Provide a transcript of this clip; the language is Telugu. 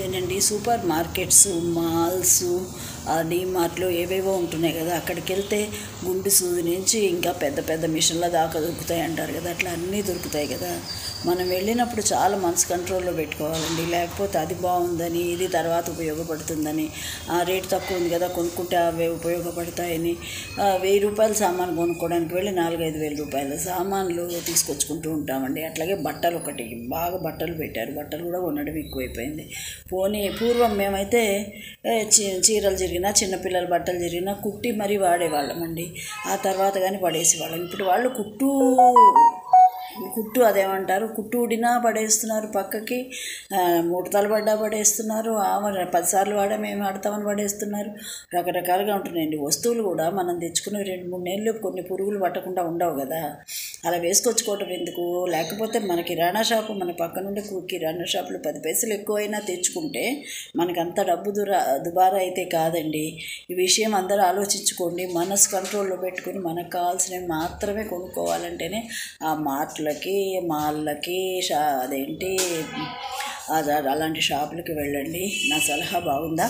అదేనండి సూపర్ మార్కెట్స్, మాల్స్, డీమార్ట్లు ఏవేవో ఉంటున్నాయి కదా, అక్కడికి వెళ్తే గుండు సూది నుంచి ఇంకా పెద్ద పెద్ద మిషన్ల దాకా దొరుకుతాయి అంటారు కదా, అట్లా అన్నీ దొరుకుతాయి కదా. మనం వెళ్ళినప్పుడు చాలా మనసు కంట్రోల్లో పెట్టుకోవాలండి. లేకపోతే అది బాగుందని, ఇది తర్వాత ఉపయోగపడుతుందని, ఆ రేటు తక్కువ ఉంది కదా కొనుక్కుంటే అవే ఉపయోగపడతాయని 1000 రూపాయల సామాను కొనుక్కోవడానికి వెళ్ళి 4-5 వేల రూపాయల సామాన్లు తీసుకొచ్చుకుంటూ ఉంటామండి. అట్లాగే బట్టలు ఒకటి బాగా బట్టలు పెట్టారు, బట్టలు కూడా కొనడం ఎక్కువైపోయింది. పూర్వం మేమైతే చీరలు జరిగినా చిన్నపిల్లల బట్టలు జరిగినా కుట్టి మరీ వాడేవాళ్ళమండి. ఆ తర్వాత కానీ పడేసేవాళ్ళం. ఇప్పుడు వాళ్ళు కుట్టు అదేమంటారు, కుట్టు ఊడినా పడేస్తున్నారు, పక్కకి ముడతలు పడ్డా పడేస్తున్నారు, 10 సార్లు వాడా మేము వాడతామని పడేస్తున్నారు. రకరకాలుగా ఉంటున్నాయండి వస్తువులు కూడా. మనం తెచ్చుకునే 2-3 నెలలు కొన్ని పురుగులు పట్టకుండా ఉండవు కదా, అలా వేసుకొచ్చుకోవటం ఎందుకు? లేకపోతే మన కిరాణా షాపు, మన పక్క నుండి కిరాణా షాపులు 10 పైసలు ఎక్కువైనా తెచ్చుకుంటే మనకు అంత డబ్బు దుబారా అయితే కాదండి. ఈ విషయం అందరూ ఆలోచించుకోండి. మనసు కంట్రోల్లో పెట్టుకుని మనకు కావాల్సినవి మాత్రమే కొనుక్కోవాలంటేనే ఆ మార్ట్లకి, మాల్లకి, అలాంటి షాపులకి వెళ్ళండి. నా సలహా బాగుందా?